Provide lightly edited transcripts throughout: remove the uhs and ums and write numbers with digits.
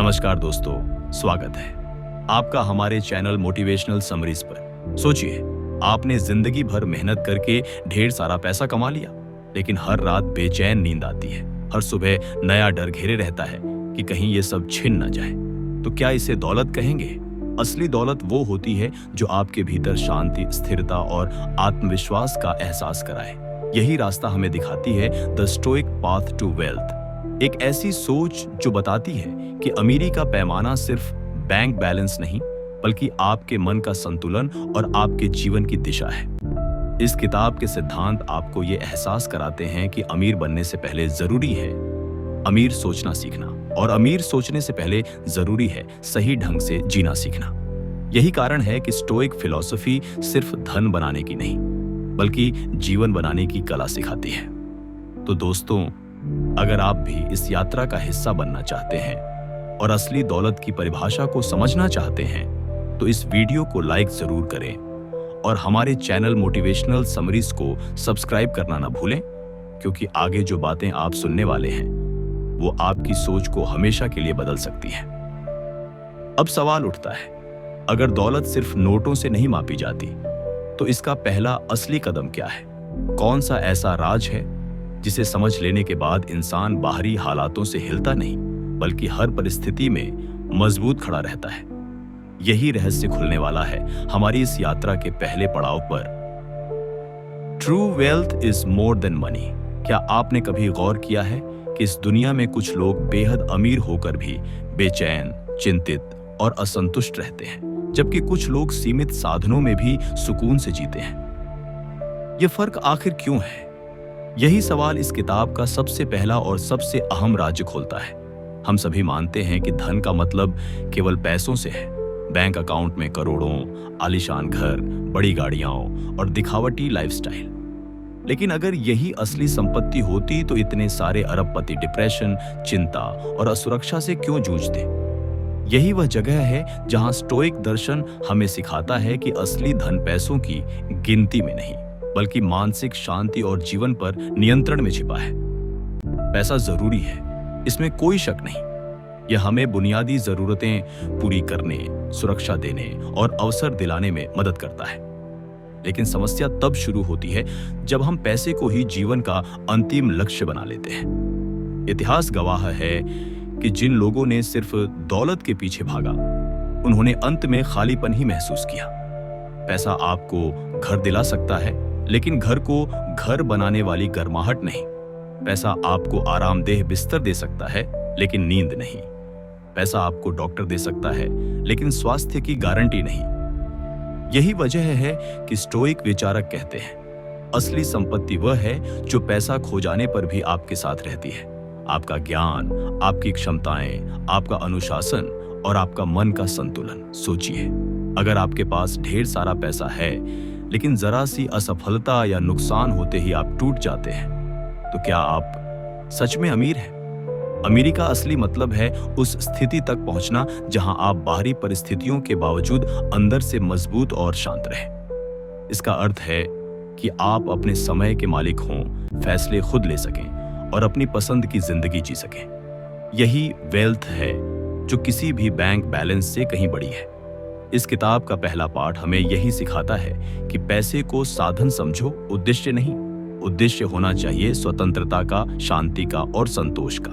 नमस्कार दोस्तों, स्वागत है आपका हमारे चैनल मोटिवेशनल समरीज पर। सोचिए, आपने जिंदगी भर मेहनत करके ढेर सारा पैसा कमा लिया, लेकिन हर रात बेचैन नींद आती है। हर सुबह नया डर घेरे रहता है कि कहीं ये सब छिन न जाए। तो क्या इसे दौलत कहेंगे? असली दौलत वो होती है जो आपके भीतर शांति, स्थिरता और आत्मविश्वास का एहसास कराए। यही रास्ता हमें दिखाती है the stoic path to wealth, एक ऐसी सोच जो बताती है कि अमीरी का पैमाना सिर्फ बैंक बैलेंस नहीं, बल्कि आपके मन का संतुलन और आपके जीवन की दिशा है। इस किताब के सिद्धांत आपको ये एहसास कराते हैं कि अमीर बनने से पहले जरूरी है अमीर सोचना सीखना, और अमीर सोचने से पहले जरूरी है सही ढंग से जीना सीखना। यही कारण है कि स्टोइक फिलॉसफी सिर्फ धन बनाने की नहीं, बल्कि जीवन बनाने की कला सिखाती है। तो दोस्तों, अगर आप भी इस यात्रा का हिस्सा बनना चाहते हैं और असली दौलत की परिभाषा को समझना चाहते हैं, तो इस वीडियो को लाइक जरूर करें और हमारे चैनल मोटिवेशनल समरीज को सब्सक्राइब करना ना भूलें, क्योंकि आगे जो बातें आप सुनने वाले हैं वो आपकी सोच को हमेशा के लिए बदल सकती हैं। अब सवाल उठता है, अगर दौलत सिर्फ नोटों से नहीं मापी जाती, तो इसका पहला असली कदम क्या है? कौन सा ऐसा राज है जिसे समझ लेने के बाद इंसान बाहरी हालातों से हिलता नहीं, बल्कि हर परिस्थिति में मजबूत खड़ा रहता है? यही रहस्य खुलने वाला है हमारी इस यात्रा के पहले पड़ाव पर। True wealth is more than money. क्या आपने कभी गौर किया है कि इस दुनिया में कुछ लोग बेहद अमीर होकर भी बेचैन, चिंतित और असंतुष्ट रहते हैं, जबकि कुछ लोग सीमित साधनों में भी सुकून से जीते हैं? यह फर्क आखिर क्यों है? यही सवाल इस किताब का सबसे पहला और सबसे अहम राज खोलता है। हम सभी मानते हैं कि धन का मतलब केवल पैसों से है, बैंक अकाउंट में करोड़ों, आलीशान घर, बड़ी गाड़ियां और दिखावटी लाइफस्टाइल। लेकिन अगर यही असली संपत्ति होती तो इतने सारे अरबपति डिप्रेशन, चिंता और असुरक्षा से क्यों जूझते? यही वह जगह है जहां स्टोइक दर्शन हमें सिखाता है कि असली धन पैसों की गिनती में नहीं, बल्कि मानसिक शांति और जीवन पर नियंत्रण में छिपा है। पैसा जरूरी है, इसमें कोई शक नहीं। यह हमें बुनियादी जरूरतें पूरी करने, सुरक्षा देने और अवसर दिलाने में मदद करता है। लेकिन समस्या तब शुरू होती है जब हम पैसे को ही जीवन का अंतिम लक्ष्य बना लेते हैं। इतिहास गवाह है कि जिन लोगों ने सिर्फ दौलत के पीछे भागा, उन्होंने अंत में खालीपन ही महसूस किया। पैसा आपको घर दिला सकता है, लेकिन घर को घर बनाने वाली गर्माहट नहीं। पैसा आपको आरामदेह बिस्तर दे सकता है, लेकिन नींद नहीं। पैसा आपको डॉक्टर दे सकता है, लेकिन स्वास्थ्य की गारंटी नहीं। यही वजह है कि स्टोइक विचारक कहते हैं, असली संपत्ति वह है जो पैसा खो जाने पर भी आपके साथ रहती है। आपका ज्ञान, आपकी क्षमताएं, आपका अनुशासन और आपका मन का संतुलन। सोचिए, अगर आपके पास ढेर सारा पैसा है, लेकिन जरा सी असफलता या नुकसान होते ही आप टूट जाते हैं, तो क्या आप सच में अमीर हैं? अमीरी का असली मतलब है उस स्थिति तक पहुंचना जहां आप बाहरी परिस्थितियों के बावजूद अंदर से मजबूत और शांत रहें। इसका अर्थ है कि आप अपने समय के मालिक हों, फैसले खुद ले सकें और अपनी पसंद की जिंदगी जी सकें। यही वेल्थ है जो किसी भी बैंक बैलेंस से कहीं बड़ी है। इस किताब का पहला पाठ हमें यही सिखाता है कि पैसे को साधन समझो, उद्देश्य नहीं। उद्देश्य होना चाहिए स्वतंत्रता का, शांति का और संतोष का।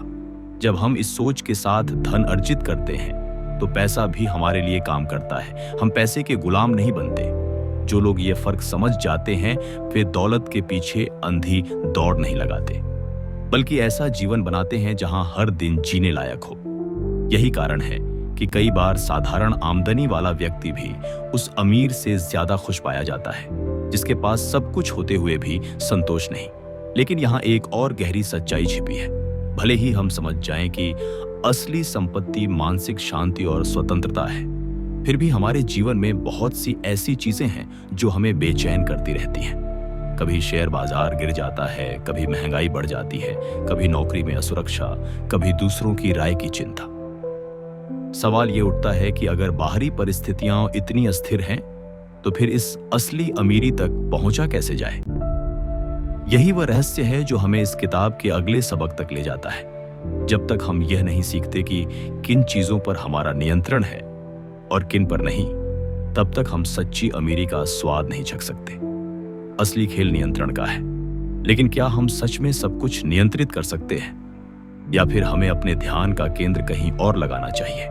जब हम इस सोच के साथ धन अर्जित करते हैं, तो पैसा भी हमारे लिए काम करता है। हम पैसे के गुलाम नहीं बनते। जो लोग ये फर्क समझ जाते हैं, वे दौलत के पीछे अंधी दौड़ नहीं लगाते, बल्कि ऐसा जीवन बनाते हैं जहां हर दिन जीने लायक हो। यही कारण है कि कई बार साधारण आमदनी वाला व्यक्ति भी उस अमीर से ज्यादा खुश पाया जाता है, जिसके पास सब कुछ होते हुए भी संतोष नहीं। लेकिन यहाँ एक और गहरी सच्चाई छिपी है। भले ही हम समझ जाएं कि असली संपत्ति मानसिक शांति और स्वतंत्रता है, फिर भी हमारे जीवन में बहुत सी ऐसी चीजें हैं जो हमें बेचैन करती रहती हैं। कभी शेयर बाजार गिर जाता है, कभी महंगाई बढ़ जाती है, कभी नौकरी में असुरक्षा, कभी दूसरों की राय की चिंता। सवाल ये उठता है कि अगर बाहरी परिस्थितियां इतनी अस्थिर हैं, तो फिर इस असली अमीरी तक पहुंचा कैसे जाए? यही वह रहस्य है जो हमें इस किताब के अगले सबक तक ले जाता है। जब तक हम यह नहीं सीखते कि किन चीजों पर हमारा नियंत्रण है और किन पर नहीं, तब तक हम सच्ची अमीरी का स्वाद नहीं चख सकते। असली खेल नियंत्रण का है। लेकिन क्या हम सच में सब कुछ नियंत्रित कर सकते हैं, या फिर हमें अपने ध्यान का केंद्र कहीं और लगाना चाहिए?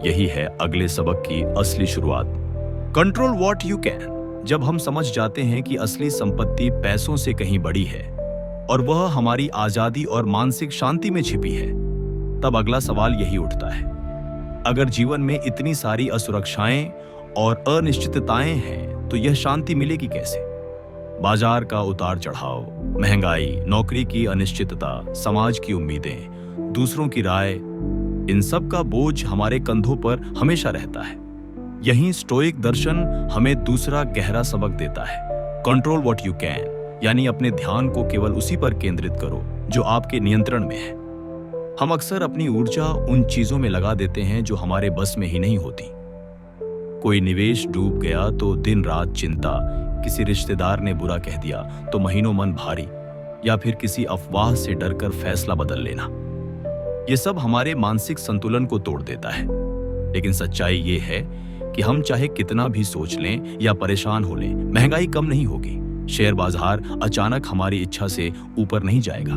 यही है अगले सबक की असली शुरुआत। Control what you can. जब हम समझ जाते हैं कि असली संपत्ति पैसों से कहीं बड़ी है और वह हमारी आजादी और मानसिक शांति में छिपी है, तब अगला सवाल यही उठता है, अगर जीवन में इतनी सारी असुरक्षाएं और अनिश्चितताएं हैं तो यह शांति मिलेगी कैसे? बाजार का उतार चढ़ाव, महंगाई, नौकरी की अनिश्चितता, समाज की उम्मीदें, दूसरों की राय, इन सब का बोझ हमारे कंधों पर हमेशा रहता है। यही स्टोइक दर्शन हमें दूसरा गहरा सबक देता है, कंट्रोल व्हाट यू कैन, यानी अपने ध्यान को केवल उसी पर केंद्रित करो जो आपके नियंत्रण में है। हम अक्सर अपनी ऊर्जा उन चीजों में लगा देते हैं जो हमारे बस में ही नहीं होती। कोई निवेश डूब गया तो दिन रात चिंता, किसी रिश्तेदार ने बुरा कह दिया तो महीनों मन भारी, या फिर किसी अफवाह से डरकर फैसला बदल लेना। ये सब हमारे मानसिक संतुलन को तोड़ देता है। लेकिन सच्चाई ये है कि हम चाहे कितना भी सोच लें या परेशान हो लें, महंगाई कम नहीं होगी, शेयर बाजार अचानक हमारी इच्छा से ऊपर नहीं जाएगा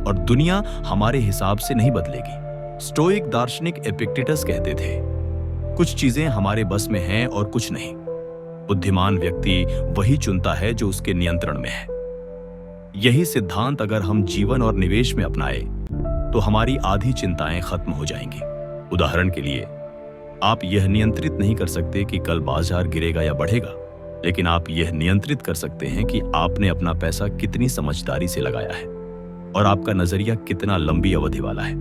और दुनिया हमारे हिसाब से नहीं बदलेगी। स्टोइक दार्शनिक एपिक्टेटस कहते थे, कुछ चीजें हमारे बस में हैं और कुछ नहीं। बुद्धिमान व्यक्ति वही चुनता है जो उसके नियंत्रण में है। यही सिद्धांत अगर हम जीवन और निवेश में अपनाए तो हमारी आधी चिंताएं खत्म हो जाएंगी। उदाहरण के लिए, आप यह नियंत्रित नहीं कर सकते कि कल बाजार गिरेगा या बढ़ेगा, लेकिन आप यह नियंत्रित कर सकते हैं कि आपने अपना पैसा कितनी समझदारी से लगाया है और आपका नजरिया कितना लंबी अवधि वाला है।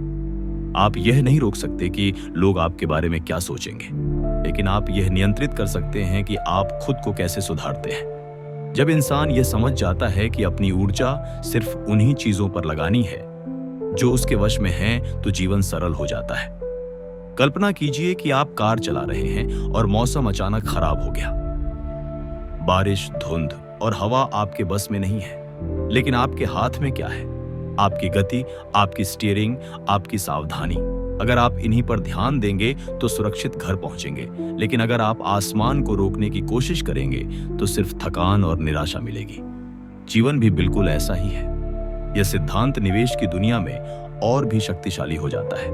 आप यह नहीं रोक सकते कि लोग आपके बारे में क्या सोचेंगे, लेकिन आप यह नियंत्रित कर सकते हैं कि आप खुद को कैसे सुधारते हैं। जब इंसान यह समझ जाता है कि अपनी ऊर्जा सिर्फ उन्हीं चीजों पर लगानी है जो उसके वश में हैं, तो जीवन सरल हो जाता है। कल्पना कीजिए कि आप कार चला रहे हैं और मौसम अचानक खराब हो गया। बारिश, धुंध और हवा आपके बस में नहीं है, लेकिन आपके हाथ में क्या है? आपकी गति, आपकी स्टीयरिंग, आपकी सावधानी। अगर आप इन्हीं पर ध्यान देंगे तो सुरक्षित घर पहुंचेंगे, लेकिन अगर आप आसमान को रोकने की कोशिश करेंगे तो सिर्फ थकान और निराशा मिलेगी। जीवन भी बिल्कुल ऐसा ही है। यह सिद्धांत निवेश की दुनिया में और भी शक्तिशाली हो जाता है।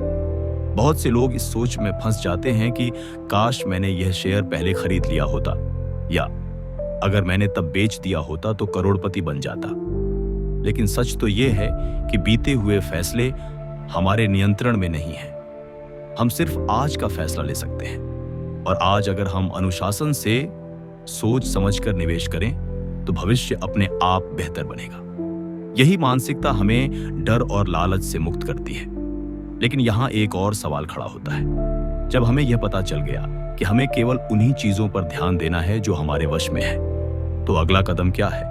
बहुत से लोग इस सोच में फंस जाते हैं कि काश मैंने यह शेयर पहले खरीद लिया होता, या अगर मैंने तब बेच दिया होता तो करोड़पति बन जाता। लेकिन सच तो यह है कि बीते हुए फैसले हमारे नियंत्रण में नहीं है। हम सिर्फ आज का फैसला ले सकते हैं, और आज अगर हम अनुशासन से सोच समझकर निवेश करें तो भविष्य अपने आप बेहतर बनेगा। यही मानसिकता हमें डर और लालच से मुक्त करती है। लेकिन यहाँ एक और सवाल खड़ा होता है। जब हमें यह पता चल गया कि हमें केवल उन्हीं चीजों पर ध्यान देना है जो हमारे वश में है, तो अगला कदम क्या है?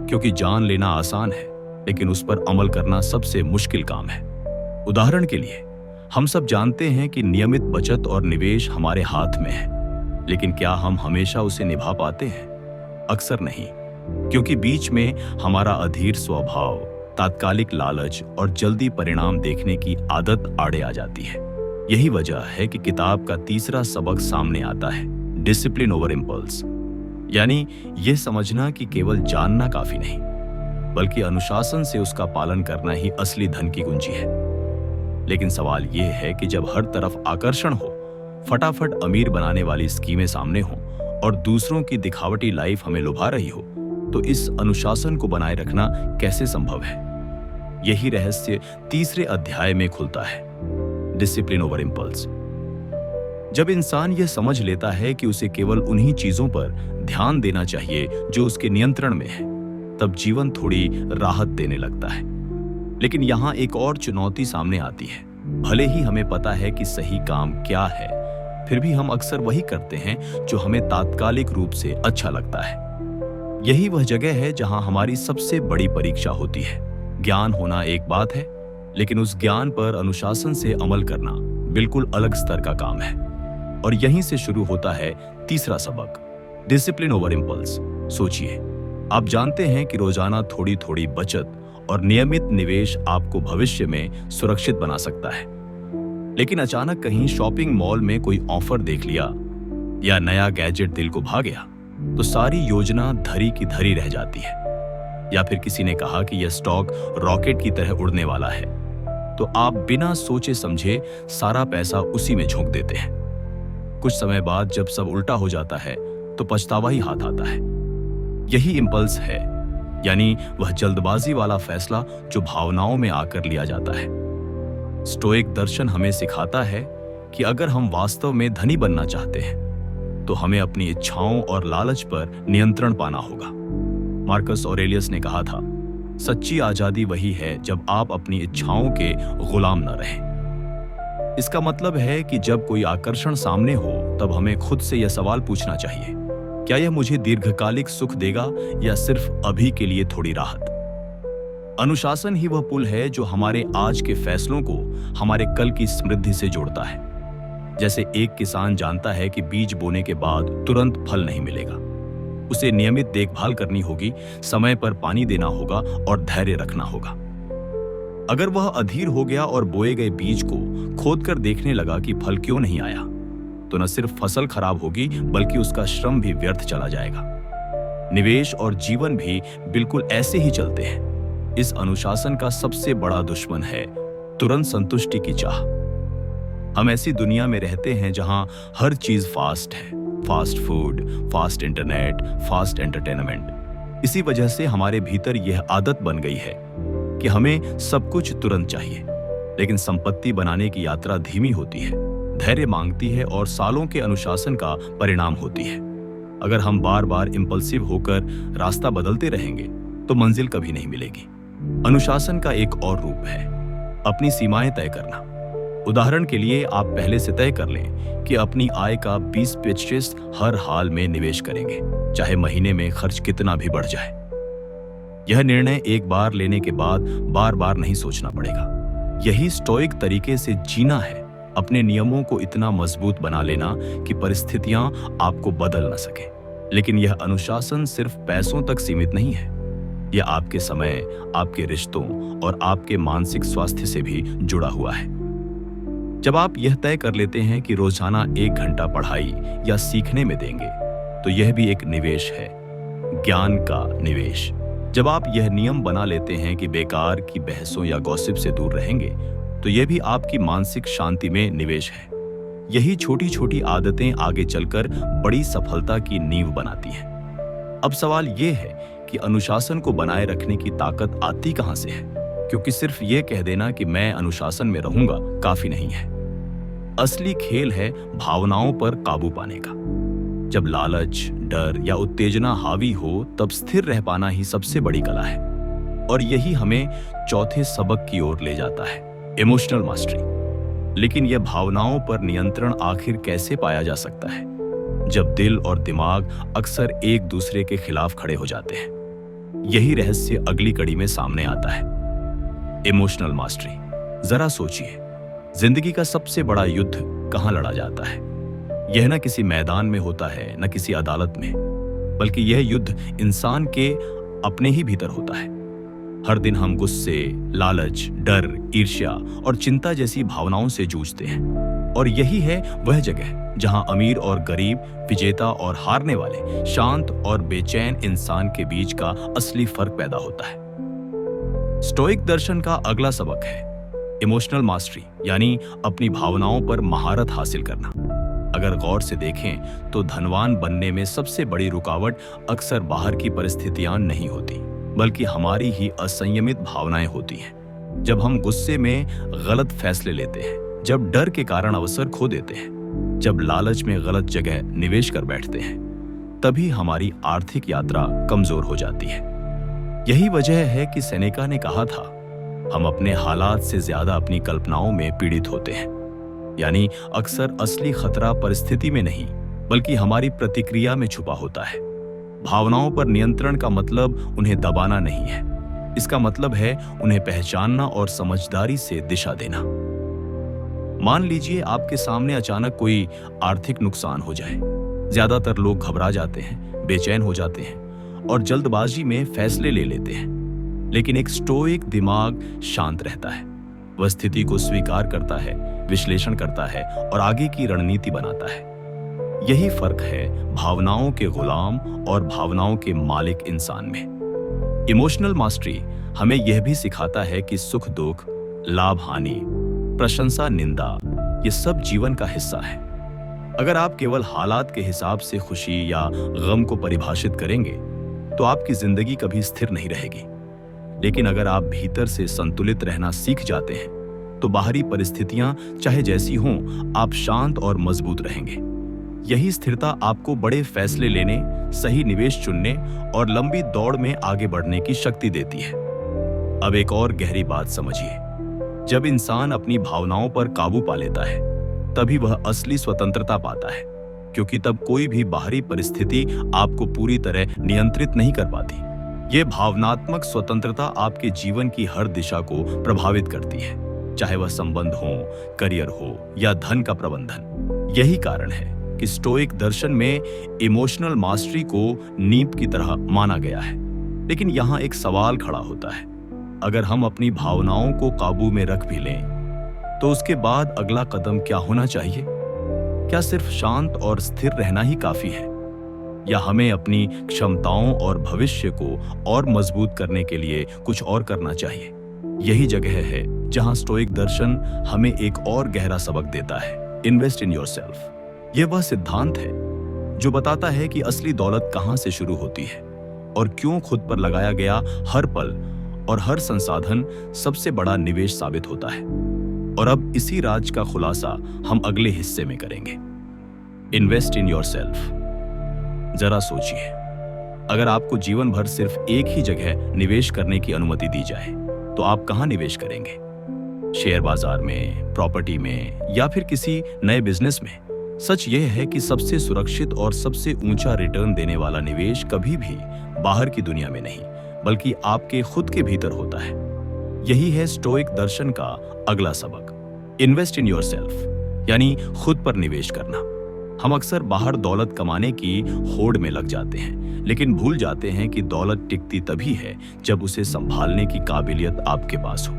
क्योंकि जान लेना आसान है, लेकिन उस पर अमल करना सबसे मुश्किल काम है। उदाहरण के लिए, हम सब जानते हैं कि नियमित बचत और निवेश हमारे हाथ में है, लेकिन क्या हम हमेशा उसे निभा पाते हैं? अक्सर नहीं, क्योंकि बीच में हमारा अधीर स्वभाव, तात्कालिक लालच और जल्दी परिणाम देखने की आदत आड़े आ जाती है। यही वजह है कि किताब का तीसरा सबक सामने आता है, डिसिप्लिन ओवर इम्पल्स, यानी यह समझना कि केवल जानना काफी नहीं, बल्कि अनुशासन से उसका पालन करना ही असली धन की कुंजी है। लेकिन सवाल यह है कि जब हर तरफ आकर्षण हो, फटाफट अमीर बनाने वाली स्कीमें सामने हों और दूसरों की दिखावटी लाइफ हमें लुभा रही हो, तो इस अनुशासन को बनाए रखना कैसे संभव है? यही रहस्य तीसरे अध्याय में खुलता है, डिसिप्लिन ओवर इम्पल्स। जब इंसान यह समझ लेता है कि उसे केवल उन्हीं चीजों पर ध्यान देना चाहिए जो उसके नियंत्रण में है, तब जीवन थोड़ी राहत देने लगता है। लेकिन यहाँ एक और चुनौती सामने आती है। भले ही हमें पता है कि सही काम क्या है, फिर भी हम अक्सर वही करते हैं जो हमें तात्कालिक रूप से अच्छा लगता है। यही वह जगह है जहां हमारी सबसे बड़ी परीक्षा होती है। ज्ञान होना एक बात है, लेकिन उस ज्ञान पर अनुशासन से अमल करना बिल्कुल अलग स्तर का काम है। और यहीं से शुरू होता है तीसरा सबक, डिसिप्लिन ओवर इम्पल्स। सोचिए, आप जानते हैं कि रोजाना थोड़ी थोड़ी बचत और नियमित निवेश आपको भविष्य में सुरक्षित बना सकता है। लेकिन अचानक कहीं शॉपिंग मॉल में कोई ऑफर देख लिया या नया गैजेट दिल को भा गया तो सारी योजना धरी की धरी रह जाती है। या फिर किसी ने कहा कि यह स्टॉक रॉकेट की तरह उड़ने वाला है, तो आप बिना सोचे समझे सारा पैसा उसी में झोंक देते हैं। कुछ समय बाद जब सब उल्टा हो जाता है तो पछतावा ही हाथ आता है। यही इंपल्स है, यानी वह जल्दबाजी वाला फैसला जो भावनाओं में आकर लिया जाता है। स्टोइक दर्शन हमें सिखाता है कि अगर हम वास्तव में धनी बनना चाहते हैं तो हमें अपनी इच्छाओं और लालच पर नियंत्रण पाना होगा। मार्कस ऑरेलियस ने कहा था, सच्ची आजादी वही है जब आप अपनी इच्छाओं के गुलाम न रहें। इसका मतलब है कि जब कोई आकर्षण सामने हो तब हमें खुद से यह सवाल पूछना चाहिए, क्या यह मुझे दीर्घकालिक सुख देगा या सिर्फ अभी के लिए थोड़ी राहत? अनुशासन ही वह पुल है जो हमारे आज के फैसलों को हमारे कल की समृद्धि से जोड़ता है। जैसे एक किसान जानता है कि बीज बोने के बाद तुरंत फल नहीं मिलेगा, उसे नियमित देखभाल करनी होगी, समय पर पानी देना होगा और धैर्य रखना होगा। अगर वह अधीर हो गया और बोए गए बीज को खोदकर देखने लगा कि फल क्यों नहीं आया, तो न सिर्फ फसल खराब होगी बल्कि उसका श्रम भी व्यर्थ चला जाएगा। निवेश और जीवन भी बिल्कुल ऐसे ही चलते हैं। इस अनुशासन का सबसे बड़ा दुश्मन है तुरंत संतुष्टि की चाह। हम ऐसी दुनिया में रहते हैं जहां हर चीज फास्ट है, fast food, fast internet, fast entertainment. इसी वजह से हमारे भीतर यह आदत बन गई है कि हमें सब कुछ तुरंत चाहिए। लेकिन संपत्ति बनाने की यात्रा धीमी होती है, धैर्य मांगती है और सालों के अनुशासन का परिणाम होती है। अगर हम बार बार इंपल्सिव होकर रास्ता बदलते रहेंगे तो मंजिल कभी नहीं मिलेगी। अनुशासन का एक और रूप है अपनी सीमाएं तय करना। उदाहरण के लिए आप पहले से तय कर लें कि अपनी आय का 20% हर हाल में निवेश करेंगे, चाहे महीने में खर्च कितना भी बढ़ जाए। यह निर्णय एक बार लेने के बाद बार बार नहीं सोचना पड़ेगा। यही स्टोइक तरीके से जीना है, अपने नियमों को इतना मजबूत बना लेना कि परिस्थितियां आपको बदल न सके। लेकिन यह अनुशासन सिर्फ पैसों तक सीमित नहीं है, यह आपके समय, आपके रिश्तों और आपके मानसिक स्वास्थ्य से भी जुड़ा हुआ है। जब आप यह तय कर लेते हैं कि रोजाना 1 घंटा पढ़ाई या सीखने में देंगे, तो यह भी एक निवेश है, ज्ञान का निवेश। जब आप यह नियम बना लेते हैं कि बेकार की बहसों या गॉसिप से दूर रहेंगे, तो यह भी आपकी मानसिक शांति में निवेश है। यही छोटी छोटी आदतें आगे चलकर बड़ी सफलता की नींव बनाती हैं। अब सवाल यह है कि अनुशासन को बनाए रखने की ताकत आती कहां से है, क्योंकि सिर्फ यह कह देना कि मैं अनुशासन में रहूंगा काफी नहीं है। असली खेल है भावनाओं पर काबू पाने का। जब लालच, डर या उत्तेजना हावी हो, तब स्थिर रह पाना ही सबसे बड़ी कला है। और यही हमें चौथे सबक की ओर ले जाता है, इमोशनल मास्टरी। लेकिन यह भावनाओं पर नियंत्रण आखिर कैसे पाया जा सकता है, जब दिल और दिमाग अक्सर एक दूसरे के खिलाफ खड़े हो जाते हैं? यही रहस्य अगली कड़ी में सामने आता है, इमोशनल मास्टरी। जरा सोचिए, जिंदगी का सबसे बड़ा युद्ध कहां लड़ा जाता है? यह न किसी मैदान में होता है, न किसी अदालत में, बल्कि यह युद्ध इंसान के अपने ही भीतर होता है। हर दिन हम गुस्से, लालच, डर, ईर्ष्या और चिंता जैसी भावनाओं से जूझते हैं। और यही है वह जगह जहां अमीर और गरीब, विजेता और हारने वाले, शांत और बेचैन इंसान के बीच का असली फर्क पैदा होता है। स्टोइक दर्शन का अगला सबक है इमोशनल मास्टरी, यानी अपनी भावनाओं पर महारत हासिल करना। अगर गौर से देखें तो धनवान बनने में सबसे बड़ी रुकावट अक्सर बाहर की परिस्थितियां नहीं होती, बल्कि हमारी ही असंयमित भावनाएं होती हैं। जब हम गुस्से में गलत फैसले लेते हैं, जब डर के कारण अवसर खो देते हैं, जब लालच में गलत जगह निवेश कर बैठते हैं, तभी हमारी आर्थिक यात्रा कमजोर हो जाती है। यही वजह है कि सेनेका ने कहा था, हम अपने हालात से ज्यादा अपनी कल्पनाओं में पीड़ित होते हैं। यानी अक्सर असली खतरा परिस्थिति में नहीं, बल्कि हमारी प्रतिक्रिया में छुपा होता है। भावनाओं पर नियंत्रण का मतलब उन्हें दबाना नहीं है, इसका मतलब है उन्हें पहचानना और समझदारी से दिशा देना। मान लीजिए आपके सामने अचानक कोई आर्थिक नुकसान हो जाए। ज्यादातर लोग घबरा जाते हैं, बेचैन हो जाते हैं और जल्दबाजी में फैसले ले लेते हैं। लेकिन एक स्टोइक दिमाग शांत रहता है। वह स्थिति को स्वीकार करता है, विश्लेषण करता है और आगे की रणनीति बनाता है। यही फर्क है भावनाओं के गुलाम और भावनाओं के मालिक इंसान में। इमोशनल मास्टरी हमें यह भी सिखाता है कि सुख दुख, लाभ हानि, प्रशंसा निंदा, ये सब जीवन का हिस्सा है। अगर आप केवल हालात के हिसाब से खुशी या गम को परिभाषित करेंगे तो आपकी जिंदगी कभी स्थिर नहीं रहेगी। लेकिन अगर आप भीतर से संतुलित रहना सीख जाते हैं तो बाहरी परिस्थितियां चाहे जैसी हों, आप शांत और मजबूत रहेंगे। यही स्थिरता आपको बड़े फैसले लेने, सही निवेश चुनने और लंबी दौड़ में आगे बढ़ने की शक्ति देती है। अब एक और गहरी बात समझिए, जब इंसान अपनी भावनाओं पर काबू पा लेता है तभी वह असली स्वतंत्रता पाता है, क्योंकि तब कोई भी बाहरी परिस्थिति आपको पूरी तरह नियंत्रित नहीं कर पाती। ये भावनात्मक स्वतंत्रता आपके जीवन की हर दिशा को प्रभावित करती है, चाहे वह संबंध हो, करियर हो या धन का प्रबंधन। यही कारण है कि स्टोइक दर्शन में इमोशनल मास्टरी को नींव की तरह माना गया है। लेकिन यहाँ एक सवाल खड़ा होता है, अगर हम अपनी भावनाओं को काबू में रख भी लें तो उसके बाद अगला कदम क्या होना चाहिए? क्या सिर्फ शांत और स्थिर रहना ही काफी है, या हमें अपनी क्षमताओं और भविष्य को और मजबूत करने के लिए कुछ और करना चाहिए? यही जगह है जहां स्टोइक दर्शन हमें एक और गहरा सबक देता है, इन्वेस्ट इन योरसेल्फ। यह वह सिद्धांत है जो बताता है कि असली दौलत कहां से शुरू होती है और क्यों खुद पर लगाया गया हर पल और हर संसाधन सबसे बड़ा निवेश साबित होता है। और अब इसी राज का खुलासा हम अगले हिस्से में करेंगे, इन्वेस्ट इन योरसेल्फ। जरा सोचिए, अगर आपको जीवन भर सिर्फ एक ही जगह निवेश करने की अनुमति दी जाए तो आप कहां निवेश करेंगे? शेयर बाजार में, प्रॉपर्टी में या फिर किसी नए बिजनेस में? सच यह है कि सबसे सुरक्षित और सबसे ऊंचा रिटर्न देने वाला निवेश कभी भी बाहर की दुनिया में नहीं, बल्कि आपके खुद के भीतर होता है। यही है स्टोइक दर्शन का अगला सबक, इन्वेस्ट इन योरसेल्फ, यानी खुद पर निवेश करना। हम अक्सर बाहर दौलत कमाने की होड़ में लग जाते हैं, लेकिन भूल जाते हैं कि दौलत टिकती तभी है जब उसे संभालने की काबिलियत आपके पास हो।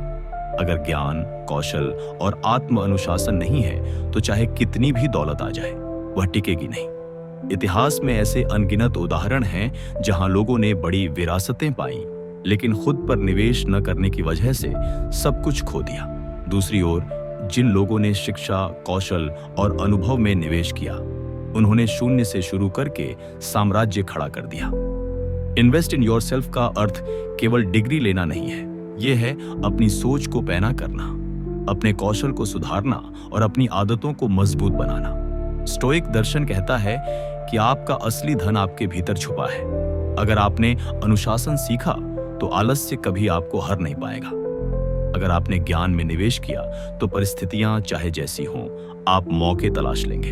अगर ज्ञान, कौशल और आत्म अनुशासन नहीं है तो चाहे कितनी भी दौलत आ जाए वह टिकेगी नहीं। इतिहास में ऐसे अनगिनत उदाहरण हैं जहां लोगों ने बड़ी विरासतें पाई लेकिन खुद पर निवेश न करने की वजह से सब कुछ खो दिया। दूसरी ओर जिन लोगों ने शिक्षा, कौशल और अनुभव में निवेश किया, उन्होंने शून्य से शुरू करके साम्राज्य खड़ा कर दिया। इन्वेस्ट इन योरसेल्फ का अर्थ केवल डिग्री लेना नहीं है, यह है अपनी सोच को पैना करना, अपने कौशल को सुधारना और अपनी आदतों को मजबूत बनाना। स्टोइक दर्शन कहता है कि आपका असली धन आपके भीतर छुपा है। अगर आपने अनुशासन सीखा तो आलस्य कभी आपको हर नहीं पाएगा। अगर आपने ज्ञान में निवेश किया तो परिस्थितियां चाहे जैसी हों, आप मौके तलाश लेंगे।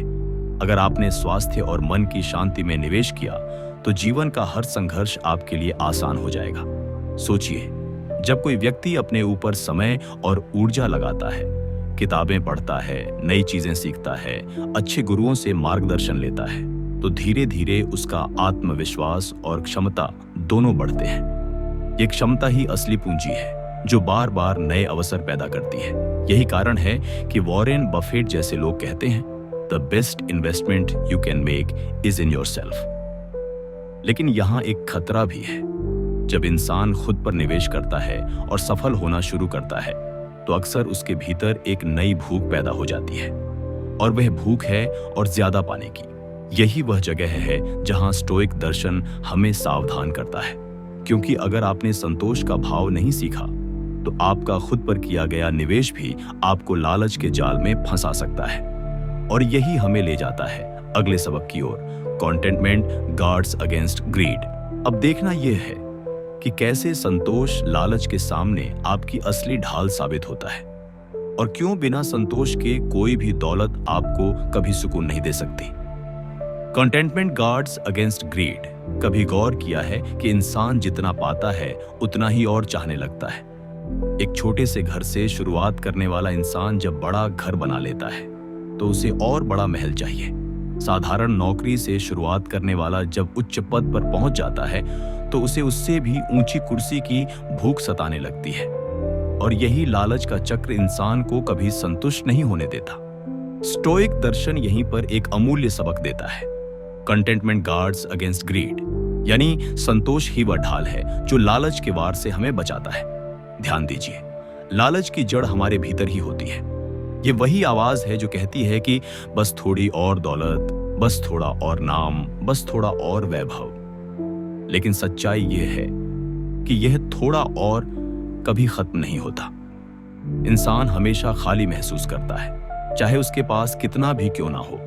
अगर आपने स्वास्थ्य और मन की शांति में निवेश किया तो जीवन का हर संघर्ष आपके लिए आसान हो जाएगा। सोचिए, जब कोई व्यक्ति अपने ऊपर समय और ऊर्जा लगाता है, किताबें पढ़ता है, नई चीजें सीखता है, अच्छे गुरुओं से मार्गदर्शन लेता है, तो धीरे धीरे उसका आत्मविश्वास और क्षमता दोनों बढ़ते हैं। ये क्षमता ही असली पूंजी है जो बार बार नए अवसर पैदा करती है। यही कारण है कि वॉरेन बफेट जैसे लोग कहते हैं, the best investment you can make is in yourself. लेकिन यहाँ एक खतरा भी है। जब इंसान खुद पर निवेश करता है और सफल होना शुरू करता है तो अक्सर उसके भीतर एक नई भूख पैदा हो जाती है, और वह भूख है और ज्यादा पाने की। यही वह जगह है जहां स्टोइक दर्शन हमें सावधान करता है, क्योंकि अगर आपने संतोष का भाव नहीं सीखा तो आपका खुद पर किया गया निवेश भी आपको लालच के जाल में फंसा सकता है। और यही हमें ले जाता है अगले सबक की ओर, कॉन्टेंटमेंट गार्ड्स अगेंस्ट ग्रीड। अब देखना यह है कि कैसे संतोष लालच के सामने आपकी असली ढाल साबित होता है, और क्यों बिना संतोष के कोई भी दौलत आपको कभी सुकून नहीं दे सकती। Contentment guards against greed. कभी गौर किया है कि इंसान जितना पाता है उतना ही और चाहने लगता है। एक छोटे से घर से शुरुआत करने वाला इंसान जब बड़ा घर बना लेता है तो उसे और बड़ा महल चाहिए। साधारण नौकरी से शुरुआत करने वाला जब उच्च पद पर पहुंच जाता है तो उसे उससे भी ऊंची कुर्सी की भूख सताने लगती है। और यही लालच का चक्र इंसान को कभी संतुष्ट नहीं होने देता। स्टोइक दर्शन यहीं पर एक अमूल्य सबक देता है। कंटेंटमेंट गार्ड्स अगेंस्ट ग्रीड, यानी संतोष ही वह ढाल है जो लालच के वार से हमें बचाता है। ध्यान दीजिए, लालच की जड़ हमारे भीतर ही होती है। ये वही आवाज है जो कहती है कि बस थोड़ी और दौलत, बस थोड़ा और नाम, बस थोड़ा और वैभव। लेकिन सच्चाई यह है कि यह थोड़ा और कभी खत्म नहीं होता। इंसान हमेशा खाली महसूस करता है, चाहे उसके पास कितना भी क्यों ना हो।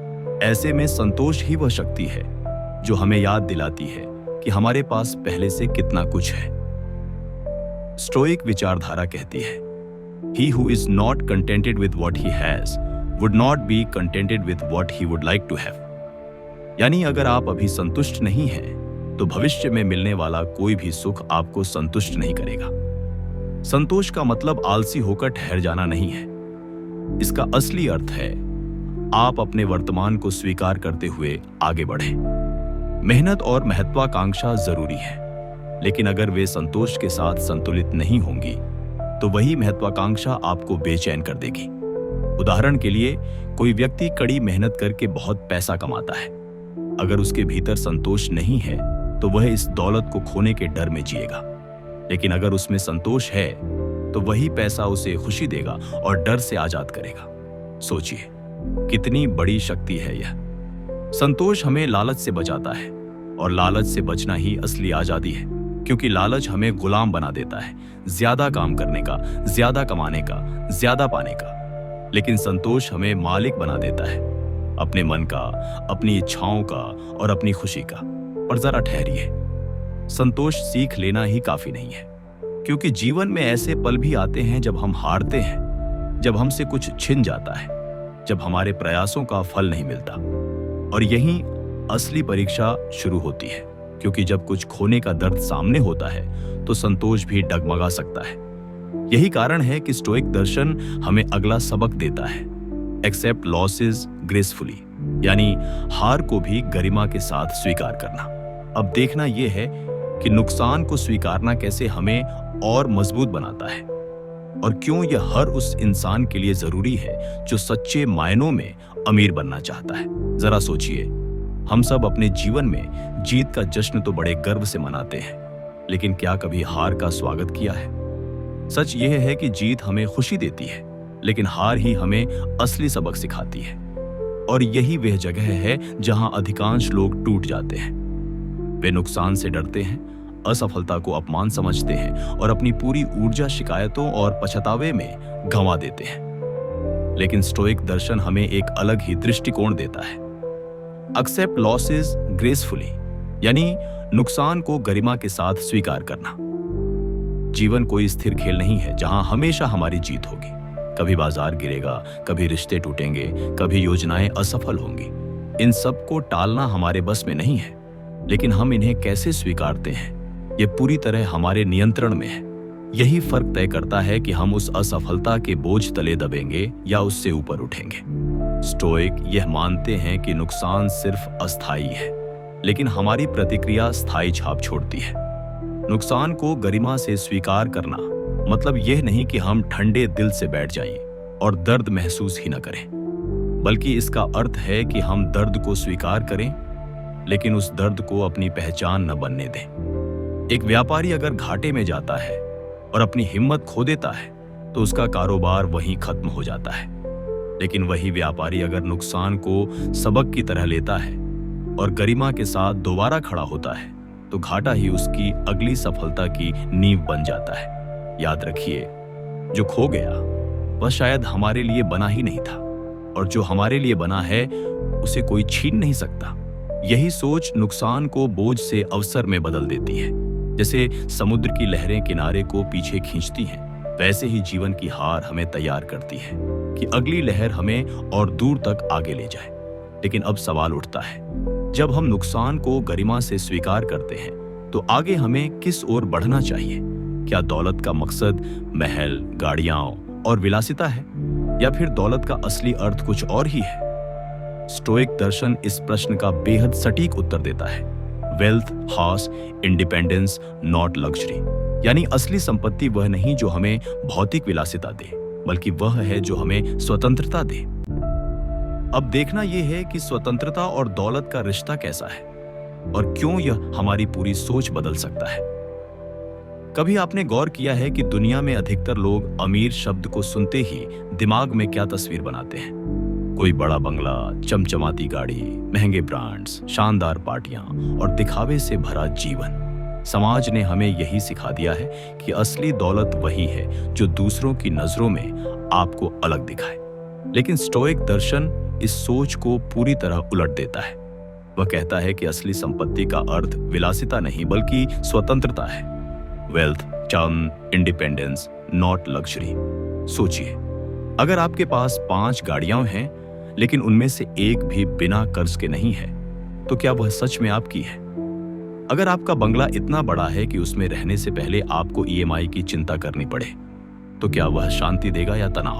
ऐसे में संतोष ही वह शक्ति है जो हमें याद दिलाती है कि हमारे पास पहले से कितना कुछ है। स्टोइक विचारधारा कहती है, He who is not contented with what he has would not be contented with what he would like to have। यानी अगर आप अभी संतुष्ट नहीं हैं, तो भविष्य में मिलने वाला कोई भी सुख आपको संतुष्ट नहीं करेगा। संतोष का मतलब आलसी होकर ठहर जाना नहीं है। इसका असली अर्थ है आप अपने वर्तमान को स्वीकार करते हुए आगे बढ़ें। मेहनत और महत्वाकांक्षा जरूरी है, लेकिन अगर वे संतोष के साथ संतुलित नहीं होंगी तो वही महत्वाकांक्षा आपको बेचैन कर देगी। उदाहरण के लिए, कोई व्यक्ति कड़ी मेहनत करके बहुत पैसा कमाता है। अगर उसके भीतर संतोष नहीं है तो वह इस दौलत को खोने के डर में जिएगा। लेकिन अगर उसमें संतोष है तो वही पैसा उसे खुशी देगा और डर से आजाद करेगा। सोचिए कितनी बड़ी शक्ति है यह। संतोष हमें लालच से बचाता है, और लालच से बचना ही असली आजादी है, क्योंकि लालच हमें गुलाम बना देता है, ज्यादा काम करने का, ज्यादा कमाने का, ज्यादा पाने का। लेकिन संतोष हमें मालिक बना देता है, अपने मन का, अपनी इच्छाओं का और अपनी खुशी का। पर जरा ठहरिए, संतोष सीख लेना ही काफी नहीं है, क्योंकि जीवन में ऐसे पल भी आते हैं जब हम हारते हैं, जब हमसे कुछ छिन जाता है, जब हमारे प्रयासों का फल नहीं मिलता। और यही असली परीक्षा शुरू होती है, क्योंकि जब कुछ खोने का दर्द सामने होता है तो संतोष भी डगमगा सकता है। यही कारण है कि स्टोइक दर्शन हमें अगला सबक देता है, एक्सेप्ट लॉसेस ग्रेसफुली, यानी हार को भी गरिमा के साथ स्वीकार करना। अब देखना यह है कि नुकसान को स्वीकारना कैसे हमें और मजबूत बनाता है, और क्यों यह हर उस इंसान के लिए जरूरी है जो सच्चे मायनों में अमीर बनना चाहता है। जरा सोचिए, हम सब अपने जीवन में जीत का जश्न तो बड़े गर्व से मनाते हैं, लेकिन क्या कभी हार का स्वागत किया है? सच यह है कि जीत हमें खुशी देती है, लेकिन हार ही हमें असली सबक सिखाती है। और यही वह जगह है जहां अधिकांश लोग टूट जाते हैं। वे नुकसान से डरते हैं, असफलता को अपमान समझते हैं और अपनी पूरी ऊर्जा शिकायतों और पछतावे में गंवा देते हैं। लेकिन स्टोइक दर्शन हमें एक अलग ही दृष्टिकोण देता है, एक्सेप्ट लॉसेस ग्रेसफुली, यानी नुकसान को गरिमा के साथ स्वीकार करना। जीवन कोई स्थिर खेल नहीं है जहां हमेशा हमारी जीत होगी। कभी बाजार गिरेगा, कभी रिश्ते टूटेंगे, कभी योजनाएं असफल होंगी। इन सब को टालना हमारे बस में नहीं है, लेकिन हम इन्हें कैसे स्वीकारते हैं ये पूरी तरह हमारे नियंत्रण में है। यही फर्क तय करता है कि हम उस असफलता के बोझ तले दबेंगे या उससे ऊपर उठेंगे। स्टोइक यह मानते हैं कि नुकसान सिर्फ अस्थायी है, लेकिन हमारी प्रतिक्रिया स्थायी छाप छोड़ती है। नुकसान को गरिमा से स्वीकार करना मतलब यह नहीं कि हम ठंडे दिल से बैठ जाएं और दर्द महसूस ही न करें, बल्कि इसका अर्थ है कि हम दर्द को स्वीकार करें, लेकिन उस दर्द को अपनी पहचान न बनने दें। एक व्यापारी अगर घाटे में जाता है और अपनी हिम्मत खो देता है तो उसका कारोबार वहीं खत्म हो जाता है। लेकिन वही व्यापारी अगर नुकसान को सबक की तरह लेता है और गरिमा के साथ दोबारा खड़ा होता है तो घाटा ही उसकी अगली सफलता की नींव बन जाता है। याद रखिए, जो खो गया वह शायद हमारे लिए बना ही नहीं था, और जो हमारे लिए बना है उसे कोई छीन नहीं सकता। यही सोच नुकसान को बोझ से अवसर में बदल देती है। जैसे समुद्र की लहरें किनारे को पीछे खींचती हैं, वैसे ही जीवन की हार हमें तैयार करती है कि अगली लहर हमें और दूर तक आगे ले जाए। लेकिन अब सवाल उठता है, जब हम नुकसान को गरिमा से स्वीकार करते हैं तो आगे हमें किस ओर बढ़ना चाहिए? क्या दौलत का मकसद महल, गाड़ियां और विलासिता है, या फिर दौलत का असली अर्थ कुछ और ही है? स्टोइक दर्शन इस प्रश्न का बेहद सटीक उत्तर देता है। Wealth, house, independence, not luxury. यानी असली संपत्ति वह नहीं जो हमें भौतिक विलासिता दे, बल्कि वह है जो हमें स्वतंत्रता दे। अब देखना यह है कि स्वतंत्रता और दौलत का रिश्ता कैसा है और क्यों यह हमारी पूरी सोच बदल सकता है। कभी आपने गौर किया है कि दुनिया में अधिकतर लोग अमीर शब्द को सुनते ही दिमाग में क्या तस्वीर बनाते हैं? कोई बड़ा बंगला, चमचमाती गाड़ी, महंगे ब्रांड्स, शानदार पार्टियां और दिखावे से भरा जीवन। समाज ने हमें यही सिखा दिया है कि असली दौलत वही है जो दूसरों की नजरों में आपको अलग दिखाए। लेकिन स्टोइक दर्शन इस सोच को पूरी तरह उलट देता है। वह कहता है कि असली संपत्ति का अर्थ विलासिता नहीं बल्कि स्वतंत्रता है। Wealth, charm, independence, not luxury. सोचिए, अगर आपके पास 5 गाड़ियां हैं लेकिन उनमें से एक भी बिना कर्ज के नहीं है, तो क्या वह सच में आपकी है? अगर आपका बंगला इतना बड़ा है कि उसमें रहने से पहले आपको ईएमआई की चिंता करनी पड़े, तो क्या वह शांति देगा या तनाव?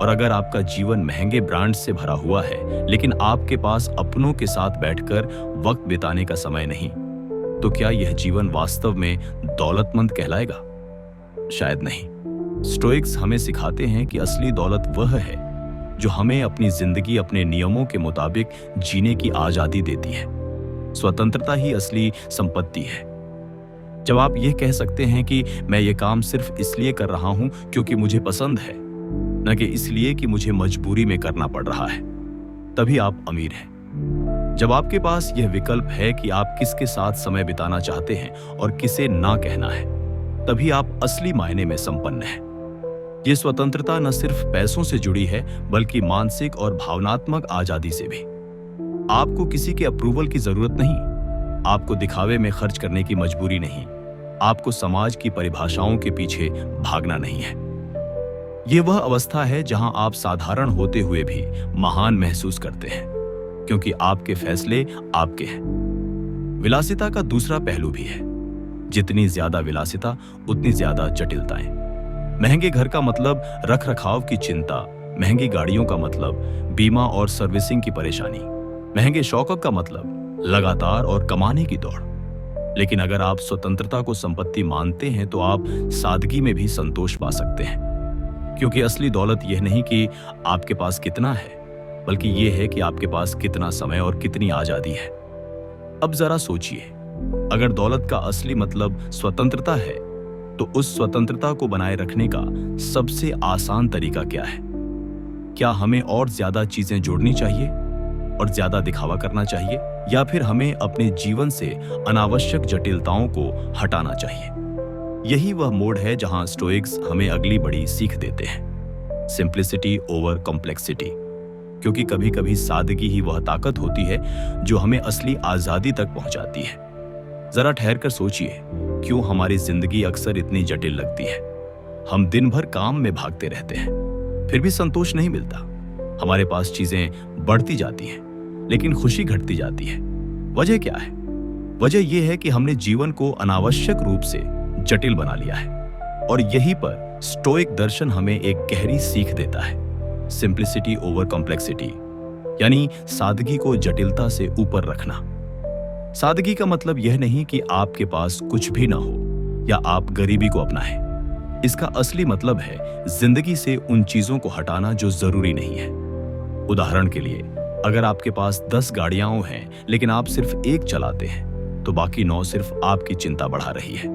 और अगर आपका जीवन महंगे ब्रांड से भरा हुआ है लेकिन आपके पास अपनों के साथ बैठकर वक्त बिताने का समय नहीं, तो क्या यह जीवन वास्तव में दौलतमंद कहलाएगा? शायद नहीं। स्टोइक्स हमें सिखाते हैं कि असली दौलत वह है जो हमें अपनी जिंदगी अपने नियमों के मुताबिक जीने की आजादी देती है। स्वतंत्रता ही असली संपत्ति है। जब आप यह कह सकते हैं कि मैं ये काम सिर्फ इसलिए कर रहा हूं क्योंकि मुझे पसंद है, न कि इसलिए कि मुझे मजबूरी में करना पड़ रहा है, तभी आप अमीर हैं। जब आपके पास यह विकल्प है कि आप किसके साथ समय बिताना चाहते हैं और किसे ना कहना है, तभी आप असली मायने में संपन्न हैं। ये स्वतंत्रता न सिर्फ पैसों से जुड़ी है बल्कि मानसिक और भावनात्मक आजादी से भी। आपको किसी के अप्रूवल की जरूरत नहीं, आपको दिखावे में खर्च करने की मजबूरी नहीं, आपको समाज की परिभाषाओं के पीछे भागना नहीं है। ये वह अवस्था है जहां आप साधारण होते हुए भी महान महसूस करते हैं, क्योंकि आपके फैसले आपके हैं। विलासिता का दूसरा पहलू भी है। जितनी ज्यादा विलासिता उतनी ज्यादा जटिलताएं। महंगे घर का मतलब रख रखाव की चिंता, महंगी गाड़ियों का मतलब बीमा और सर्विसिंग की परेशानी, महंगे शौक का मतलब लगातार और कमाने की दौड़। लेकिन अगर आप स्वतंत्रता को संपत्ति मानते हैं तो आप सादगी में भी संतोष पा सकते हैं, क्योंकि असली दौलत यह नहीं कि आपके पास कितना है, बल्कि यह है कि आपके पास कितना समय और कितनी आजादी है। अब जरा सोचिए, अगर दौलत का असली मतलब स्वतंत्रता है, तो उस स्वतंत्रता को बनाए रखने का सबसे आसान तरीका क्या है? क्या हमें और ज्यादा चीजें जोड़नी चाहिए और ज्यादा दिखावा करना चाहिए, या फिर हमें अपने जीवन से अनावश्यक जटिलताओं को हटाना चाहिए? यही वह मोड़ है जहां स्टोइक्स हमें अगली बड़ी सीख देते हैं, सिंप्लिसिटी ओवर कॉम्प्लेक्सिटी। क्योंकि कभी कभी सादगी ही वह ताकत होती है जो हमें असली आजादी तक पहुंचाती है। जरा ठहर कर सोचिए, क्यों हमारी जिंदगी अक्सर इतनी जटिल लगती है? हम दिन भर काम में भागते रहते हैं, फिर भी संतोष नहीं मिलता। हमारे पास चीजें बढ़ती जाती हैं, लेकिन खुशी घटती जाती है। वजह क्या है? वजह यह है कि हमने जीवन को अनावश्यक रूप से जटिल बना लिया है। और यहीं पर स्टोइक दर्शन हमें एक गहरी सीख देता है, सिंप्लिसिटी ओवर कॉम्प्लेक्सिटी, यानी सादगी को जटिलता से ऊपर रखना। सादगी का मतलब यह नहीं कि आपके पास कुछ भी ना हो या आप गरीबी को अपनाएं। इसका असली मतलब है जिंदगी से उन चीजों को हटाना जो जरूरी नहीं है। उदाहरण के लिए, अगर आपके पास 10 गाड़ियां हैं लेकिन आप सिर्फ एक चलाते हैं, तो बाकी 9 सिर्फ आपकी चिंता बढ़ा रही है।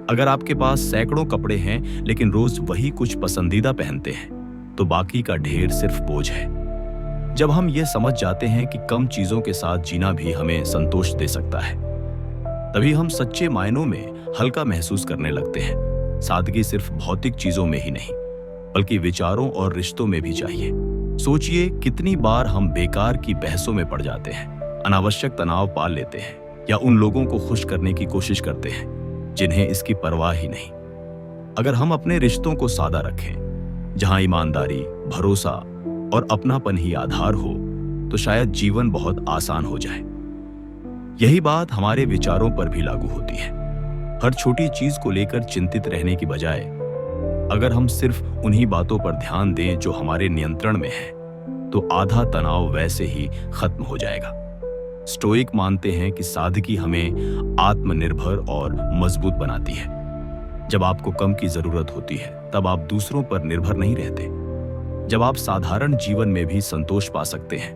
अगर आपके पास सैकड़ों कपड़े हैं लेकिन रोज वही कुछ पसंदीदा पहनते हैं, तो बाकी का ढेर सिर्फ बोझ है। जब हम ये समझ जाते हैं कि कम चीजों के साथ जीना भी हमें संतोष दे सकता है, तभी हम सच्चे मायनों में हल्का महसूस करने लगते हैं। सादगी सिर्फ भौतिक चीजों में ही नहीं, बल्कि विचारों और रिश्तों में भी चाहिए। सोचिए, कितनी बार हम बेकार की बहसों में पड़ जाते हैं, अनावश्यक तनाव पाल लेते हैं, या उन लोगों को खुश करने की कोशिश करते हैं जिन्हें इसकी परवाह ही नहीं। अगर हम अपने रिश्तों को सादा रखें, जहां ईमानदारी, भरोसा और अपनापन ही आधार हो, तो शायद जीवन बहुत आसान हो जाए। यही बात हमारे विचारों पर भी लागू होती है। हर छोटी चीज को लेकर चिंतित रहने की बजाय अगर हम सिर्फ उन्हीं बातों पर ध्यान दें जो हमारे नियंत्रण में है, तो आधा तनाव वैसे ही खत्म हो जाएगा। स्टोइक मानते हैं कि सादगी हमें आत्मनिर्भर और मजबूत बनाती है। जब आपको कम की जरूरत होती है तब आप दूसरों पर निर्भर नहीं रहते। जब आप साधारण जीवन में भी संतोष पा सकते हैं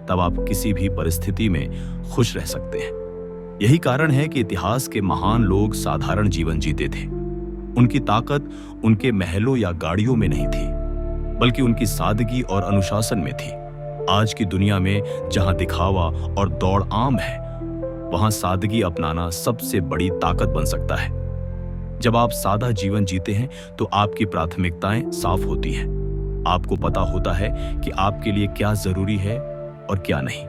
तब आप किसी भी परिस्थिति में खुश रह सकते हैं। यही कारण है कि इतिहास के महान लोग साधारण जीवन जीते थे। उनकी ताकत उनके महलों या गाड़ियों में नहीं थी, बल्कि उनकी सादगी और अनुशासन में थी। आज की दुनिया में जहां दिखावा और दौड़ आम है, वहां सादगी अपनाना सबसे बड़ी ताकत बन सकता है। जब आप सादा जीवन जीते हैं तो आपकी प्राथमिकताएं साफ होती हैं। आपको पता होता है कि आपके लिए क्या जरूरी है और क्या नहीं।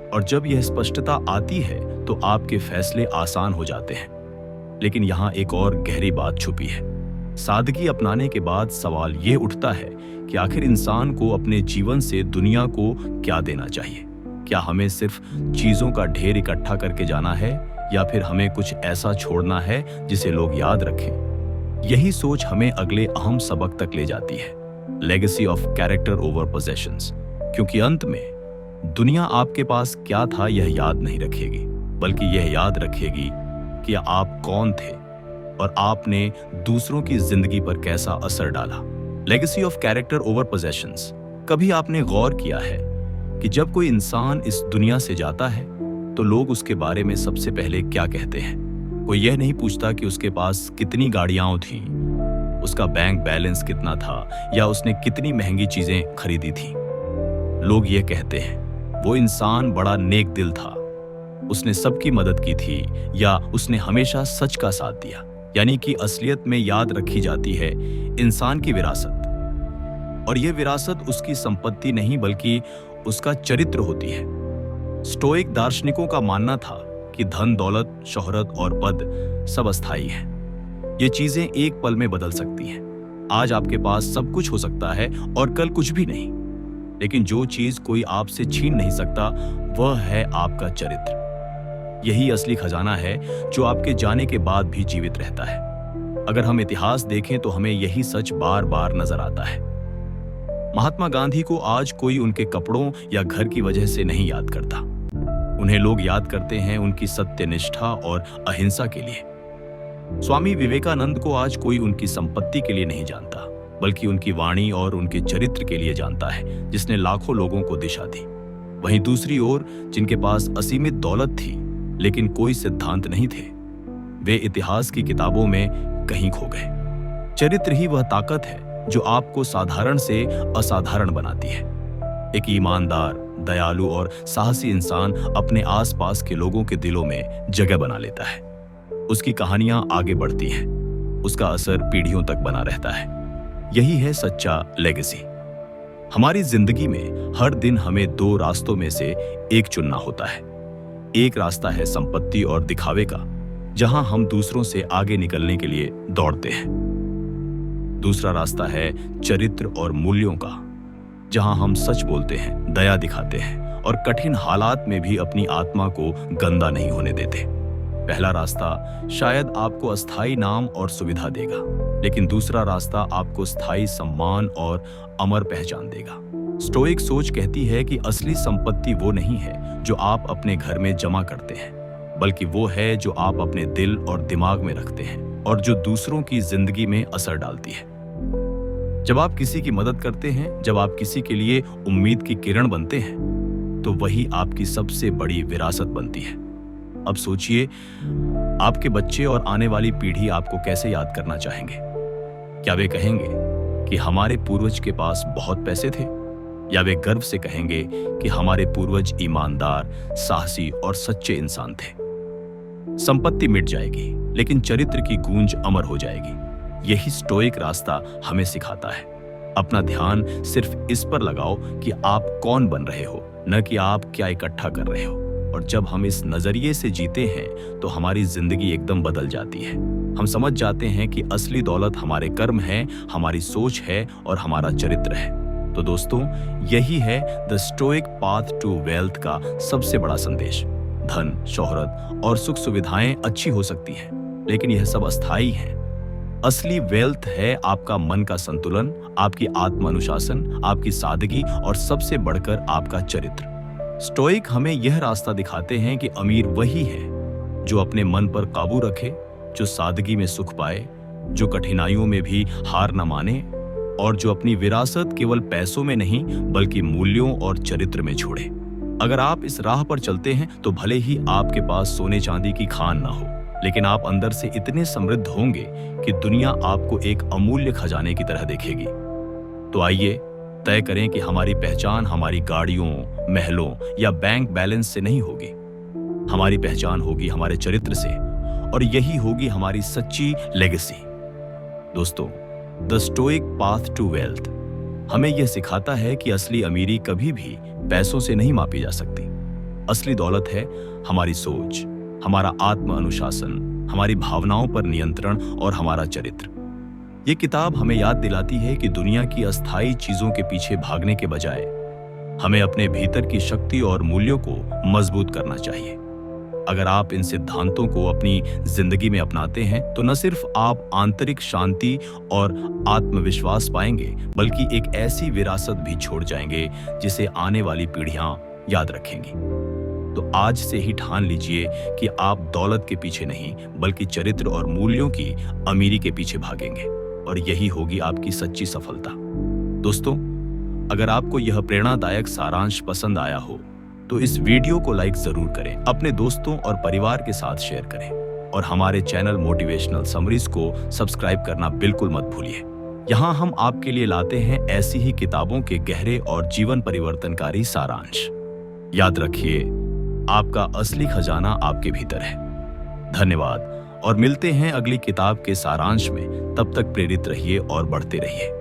और जब यह स्पष्टता आती है तो आपके फैसले आसान हो जाते हैं। लेकिन यहाँ एक और गहरी बात छुपी है। सादगी अपनाने के बाद सवाल ये उठता है कि आखिर इंसान को अपने जीवन से दुनिया को क्या देना चाहिए। क्या हमें सिर्फ चीजों का ढेर इकट्ठा करके जाना है, या फिर हमें कुछ ऐसा छोड़ना है जिसे लोग याद रखें। यही सोच हमें अगले अहम सबक तक ले जाती है, legacy of character over possessions. क्योंकि अंत में दुनिया आपके पास क्या था यह याद नहीं रखेगी, बल्कि यह याद रखेगी कि आप कौन थे और आपने दूसरों की जिंदगी पर कैसा असर डाला। Legacy of character over possessions. कभी आपने गौर किया है कि जब कोई इंसान इस दुनिया से जाता है तो लोग उसके बारे में सबसे पहले क्या कहते हैं? कोई यह नहीं पूछता कि उसके पास कितनी गाड़ियां थीं, उसका बैंक बैलेंस कितना था, या उसने कितनी महंगी चीजें खरीदी थी। लोग ये कहते हैं वो इंसान बड़ा नेक दिल था, उसने सबकी मदद की थी, या उसने हमेशा सच का साथ दिया। यानी कि असलियत में याद रखी जाती है इंसान की विरासत। और यह विरासत उसकी संपत्ति नहीं बल्कि उसका चरित्र होती है। स्टोइक दार्शनिकों का मानना था कि धन, दौलत, शोहरत और पद सब अस्थायी हैं। ये चीजें एक पल में बदल सकती हैं। आज आपके पास सब कुछ हो सकता है और कल कुछ भी नहीं। लेकिन जो चीज कोई आपसे छीन नहीं सकता वह है आपका चरित्र। यही असली खजाना है जो आपके जाने के बाद भी जीवित रहता है। अगर हम इतिहास देखें तो हमें यही सच बार बार नजर आता है। महात्मा गांधी को आज कोई उनके कपड़ों या घर की वजह से नहीं याद करता। उन्हें लोग याद करते हैं उनकी सत्यनिष्ठा और अहिंसा के लिए। स्वामी विवेकानंद को आज कोई उनकी संपत्ति के लिए नहीं जानता, बल्कि उनकी वाणी और उनके चरित्र के लिए जानता है, जिसने लाखों लोगों को दिशा दी। वहीं दूसरी ओर जिनके पास असीमित दौलत थी लेकिन कोई सिद्धांत नहीं थे, वे इतिहास की किताबों में कहीं खो गए। चरित्र ही वह ताकत है जो आपको साधारण से असाधारण बनाती है। एक ईमानदार, दयालु और साहसी इंसान अपने आसपास के लोगों के दिलों में जगह बना लेता है। उसकी कहानियां आगे बढ़ती हैं, उसका असर पीढ़ियों तक बना रहता है। यही है सच्चा लेगेसी। हमारी जिंदगी में हर दिन हमें दो रास्तों में से एक चुनना होता है। एक रास्ता है संपत्ति और दिखावे का, जहां हम दूसरों से आगे निकलने के लिए दौड़ते हैं। दूसरा रास्ता है चरित्र और मूल्यों का, जहां हम सच बोलते हैं, दया दिखाते हैं और कठिन हालात में भी अपनी आत्मा को गंदा नहीं होने देते। पहला रास्ता शायद आपको अस्थायी नाम और सुविधा देगा, लेकिन दूसरा रास्ता आपको स्थायी सम्मान और अमर पहचान देगा। स्टोइक सोच कहती है कि असली संपत्ति वो नहीं है जो आप अपने घर में जमा करते हैं, बल्कि वो है जो आप अपने दिल और दिमाग में रखते हैं और जो दूसरों की जिंदगी में असर डालती है। जब आप किसी की मदद करते हैं, जब आप किसी के लिए उम्मीद की किरण बनते हैं, तो वही आपकी सबसे बड़ी विरासत बनती है। अब सोचिए, आपके बच्चे और आने वाली पीढ़ी आपको कैसे याद करना चाहेंगे? क्या वे कहेंगे कि हमारे पूर्वज के पास बहुत पैसे थे, या वे गर्व से कहेंगे कि हमारे पूर्वज ईमानदार, साहसी और सच्चे इंसान थे? संपत्ति मिट जाएगी, लेकिन चरित्र की गूंज अमर हो जाएगी। यही स्टोइक रास्ता हमें सिखाता है। अपना ध्यान सिर्फ इस पर लगाओ कि आप कौन बन रहे हो, न कि आप क्या इकट्ठा कर रहे हो। और जब हम इस नजरिए से जीते हैं तो हमारी जिंदगी एकदम बदल जाती है। हम समझ जाते हैं कि असली दौलत हमारे कर्म है, हमारी सोच है और हमारा चरित्र है। तो दोस्तों, यही है the stoic path to wealth का सबसे बड़ा संदेश। धन, शोहरत और सुख सुविधाएं अच्छी हो सकती हैं, लेकिन यह सब अस्थायी हैं। असली वेल्थ है आपका मन का संतुलन, आपकी आत्म अनुशासन, आपकी सादगी और सबसे बढ़कर आपका चरित्र। स्टोइक हमें यह रास्ता दिखाते हैं कि अमीर वही है जो अपने मन पर काबू रखे, जो सादगी में सुख पाए, जो कठिनाइयों में भी हार न माने और जो अपनी विरासत केवल पैसों में नहीं बल्कि मूल्यों और चरित्र में छोड़े। अगर आप इस राह पर चलते हैं तो भले ही आपके पास सोने चांदी की खान ना हो, लेकिन आप अंदर से इतने समृद्ध होंगे कि दुनिया आपको एक अमूल्य खजाने की तरह देखेगी। तो आइए तय करें कि हमारी पहचान हमारी गाड़ियों, महलों या बैंक बैलेंस से नहीं होगी। हमारी पहचान होगी हमारे चरित्र से, और यही होगी हमारी सच्ची लेगेसी। दोस्तों, the stoic path to wealth हमें यह सिखाता है कि असली अमीरी कभी भी पैसों से नहीं मापी जा सकती। असली दौलत है हमारी सोच, हमारा आत्म अनुशासन, हमारी भावनाओं पर नियंत्रण और हमारा चरित्र। ये किताब हमें याद दिलाती है कि दुनिया की अस्थायी चीजों के पीछे भागने के बजाय हमें अपने भीतर की शक्ति और मूल्यों को मजबूत करना चाहिए। अगर आप इन सिद्धांतों को अपनी जिंदगी में अपनाते हैं तो न सिर्फ आप आंतरिक शांति और आत्मविश्वास पाएंगे, बल्कि एक ऐसी विरासत भी छोड़ जाएंगे जिसे आने वाली पीढ़ियां याद रखेंगी। तो आज से ही ठान लीजिए कि आप दौलत के पीछे नहीं बल्कि चरित्र और मूल्यों की अमीरी के पीछे भागेंगे, और यही होगी आपकी सच्ची सफलता। दोस्तों, अगर आपको यह प्रेरणादायक सारांश पसंद आया हो तो इस वीडियो को लाइक जरूर करें, अपने दोस्तों और परिवार के साथ शेयर करें और हमारे चैनल मोटिवेशनल समरीज को सब्सक्राइब करना बिल्कुल मत भूलिए। यहाँ हम आपके लिए लाते हैं ऐसी ही किताबों के गहरे और जीवन परिवर्तनकारी सारांश। याद रखिए, आपका असली खजाना आपके भीतर है। धन्यवाद और मिलते हैं अगली किताब के सारांश में। तब तक प्रेरित रहिए और बढ़ते रहिए।